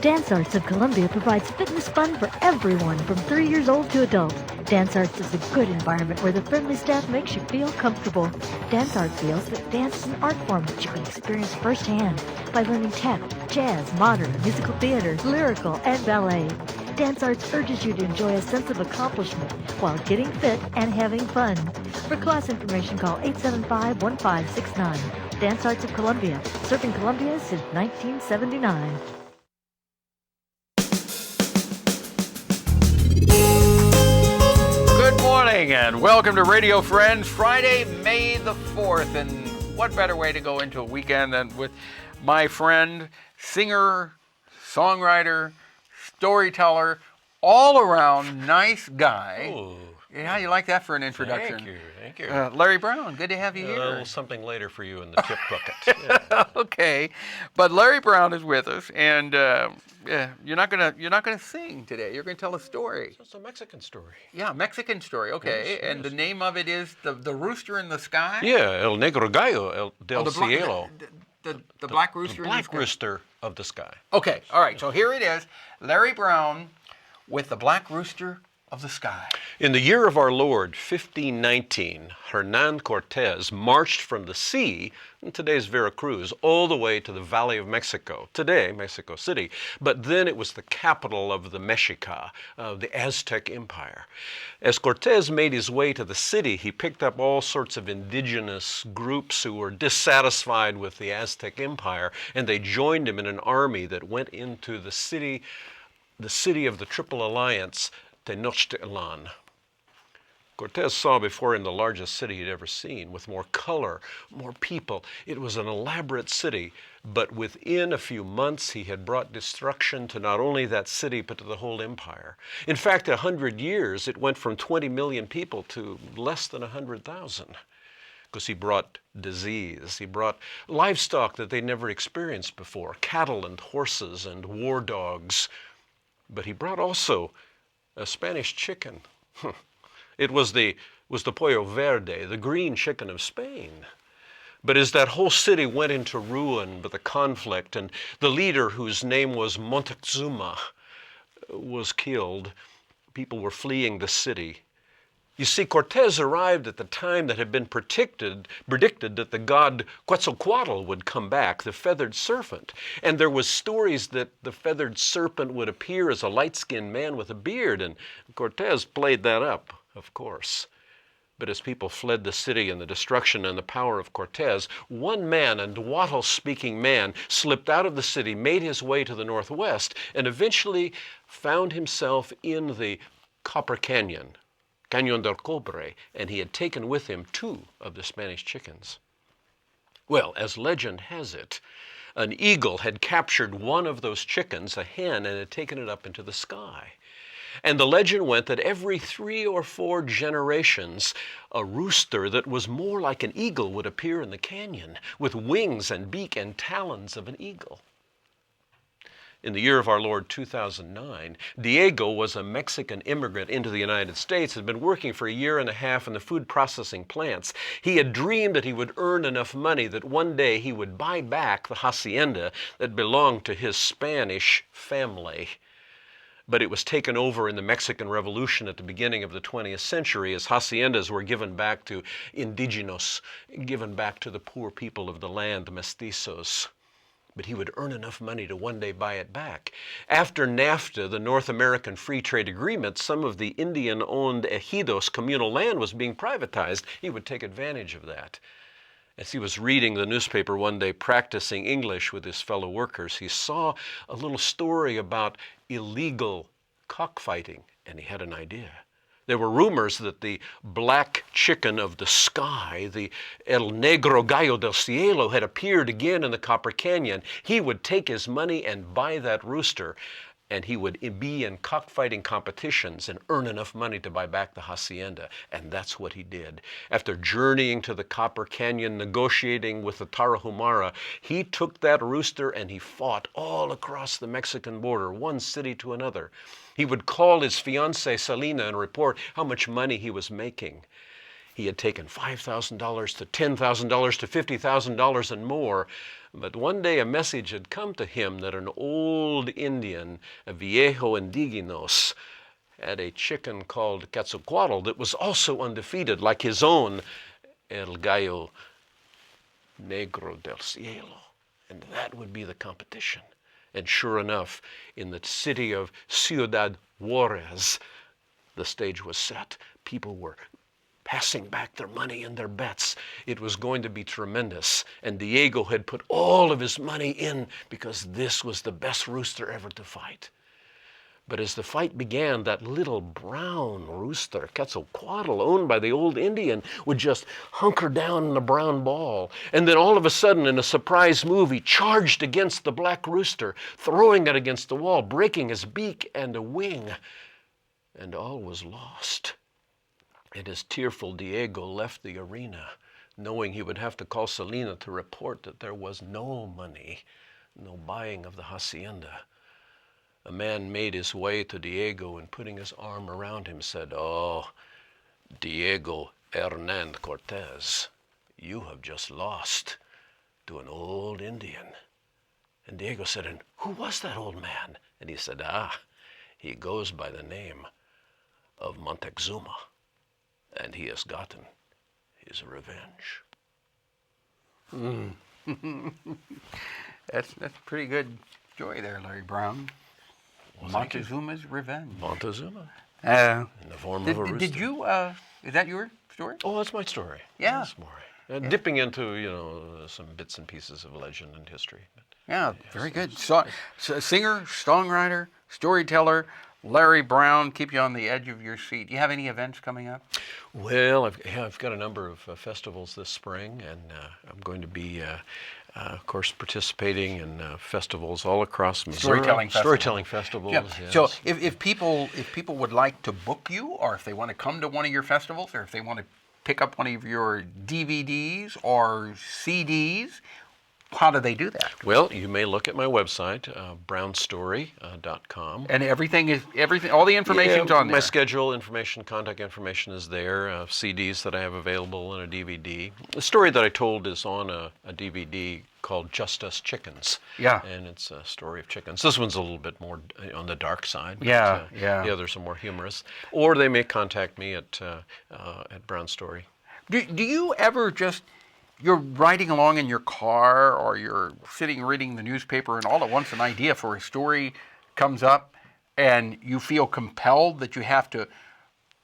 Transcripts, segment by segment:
Dance Arts of Columbia provides fitness fun for everyone from 3 years old to adult. Dance Arts is a good environment where the friendly staff makes you feel comfortable. Dance Arts feels that dance is an art form that you can experience firsthand by learning tap, jazz, modern, musical theater, lyrical, and ballet. Dance Arts urges you to enjoy a sense of accomplishment while getting fit and having fun. For class information, call 875-1569. Dance Arts of Columbia, serving Columbia since 1979. Good morning and welcome to Radio Friends, Friday, May the 4th. And what better way to go into a weekend than with my friend, singer, songwriter, storyteller, all around nice guy. Ooh. Yeah, you like that for an introduction? Thank you. Larry Brown, good to have you here. A little something later for you in the tip bucket. Yeah. Okay, but Larry Brown is with us, and you're not gonna sing today. You're gonna tell a story. So it's a Mexican story. Yeah, Mexican story. Okay, Yes, and yes. the name of it is the Rooster in the Sky. Yeah, El Negro Gallo del Cielo. The Black Rooster. The Black Rooster of the Sky. Okay, all right. So here it is, Larry Brown with the Black Rooster of the Sky. In the year of our Lord, 1519, Hernan Cortez marched from the sea in today's Veracruz all the way to the Valley of Mexico, today Mexico City, but then it was the capital of the Mexica, the Aztec Empire. As Cortez made his way to the city, he picked up all sorts of indigenous groups who were dissatisfied with the Aztec Empire, and they joined him in an army that went into the city of the Triple Alliance, Tenochtitlan. Cortez saw before him the largest city he'd ever seen, with more color, more people. It was an elaborate city, but within a few months he had brought destruction to not only that city, but to the whole empire. In fact, 100 years, it went from 20 million people to less than 100,000. Because he brought disease, he brought livestock that they'd never experienced before, cattle and horses and war dogs. But he brought also a Spanish chicken. It was the pollo verde, the green chicken of Spain. But as that whole city went into ruin with the conflict, and the leader, whose name was Montezuma, was killed, people were fleeing the city. You see, Cortez arrived at the time that had been predicted that the god Quetzalcoatl would come back, the feathered serpent. And there was stories that the feathered serpent would appear as a light-skinned man with a beard, and Cortez played that up, of course. But as people fled the city in the destruction and the power of Cortez, one man, a Nahuatl-speaking man, slipped out of the city, made his way to the northwest, and eventually found himself in the Copper Canyon, Cañón del Cobre, and he had taken with him 2 of the Spanish chickens. Well, as legend has it, an eagle had captured one of those chickens, a hen, and had taken it up into the sky. And the legend went that every 3 or 4 generations, a rooster that was more like an eagle would appear in the canyon, with wings and beak and talons of an eagle. In the year of our Lord 2009, Diego was a Mexican immigrant into the United States, had been working for a year and a half in the food processing plants. He had dreamed that he would earn enough money that one day he would buy back the hacienda that belonged to his Spanish family. But it was taken over in the Mexican Revolution at the beginning of the 20th century as haciendas were given back to indigenos, given back to the poor people of the land, the mestizos. But he would earn enough money to one day buy it back. After NAFTA, the North American Free Trade Agreement, some of the Indian-owned ejidos, communal land, was being privatized. He would take advantage of that. As he was reading the newspaper one day, practicing English with his fellow workers, he saw a little story about illegal cockfighting, and he had an idea. There were rumors that the black chicken of the sky, the El Negro Gallo del Cielo, had appeared again in the Copper Canyon. He would take his money and buy that rooster, and he would be in cockfighting competitions and earn enough money to buy back the hacienda. And that's what he did. After journeying to the Copper Canyon, negotiating with the Tarahumara, he took that rooster and he fought all across the Mexican border, one city to another. He would call his fiancée Selena and report how much money he was making. He had taken $5,000 to $10,000 to $50,000 and more. But one day a message had come to him that an old Indian, a viejo indigenos, had a chicken called Quetzalcoatl that was also undefeated, like his own El Gallo Negro del Cielo. And that would be the competition. And sure enough, in the city of Ciudad Juarez, the stage was set. People were passing back their money and their bets. It was going to be tremendous. And Diego had put all of his money in because this was the best rooster ever to fight. But as the fight began, that little brown rooster, Quetzalcoatl, owned by the old Indian, would just hunker down in the brown ball. And then all of a sudden, in a surprise move, he charged against the black rooster, throwing it against the wall, breaking his beak and a wing. And all was lost. And as tearful Diego left the arena, knowing he would have to call Selena to report that there was no money, no buying of the hacienda, a man made his way to Diego and putting his arm around him said, "Oh, Diego Hernan Cortez, you have just lost to an old Indian." And Diego said, "And who was that old man?" And he said, he goes by the name of Montezuma, and he has gotten his revenge." That's a pretty good story there, Larry Brown. Well, Montezuma's Revenge. Montezuma, In in the form of a rooster. Did you, is that your story? Oh, that's my story. Yeah. That's more. Dipping into, some bits and pieces of legend and history. Yeah, very good. Singer, songwriter, storyteller, Larry Brown, keep you on the edge of your seat. Do you have any events coming up? Well, I've got a number of festivals this spring, and I'm going to be, of course, participating in festivals all across Missouri. Storytelling festivals. Yeah. Yes. So if people would like to book you, or if they want to come to one of your festivals, or if they want to pick up one of your DVDs or CDs, how do they do that? Well, you may look at my website, brownstory.com. And everything, all the information's on there. My schedule, information, contact information is there. CDs that I have available and a DVD. The story that I told is on a DVD called Just Us Chickens. Yeah. And it's a story of chickens. This one's a little bit more on the dark side. But, yeah. The others are more humorous. Or they may contact me at Brown Story. Do you ever just, you're riding along in your car or you're sitting reading the newspaper and all at once an idea for a story comes up and you feel compelled that you have to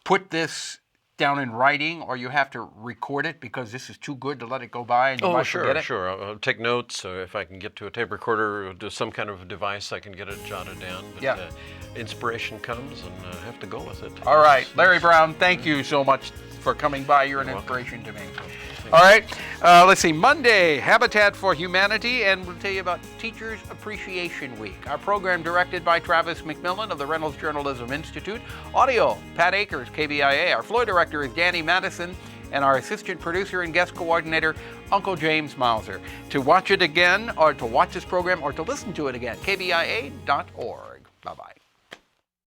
put this down in writing or you have to record it because this is too good to let it go by and you might forget it? Sure. I'll take notes. So if I can get to a tape recorder or do some kind of device, I can get it jotted down. But inspiration comes and I have to go with it. All right. Larry Brown, thank you so much for coming by. You're an inspiration to me. All right, let's see, Monday, Habitat for Humanity, and we'll tell you about Teachers Appreciation Week. Our program directed by Travis McMillen of the Reynolds Journalism Institute. Audio, Pat Akers, KBIA. Our floor director is Danny Matteson, and our assistant producer and guest coordinator, Uncle James Mauser. To watch it again, or to watch this program, or to listen to it again, kbia.org. Bye-bye.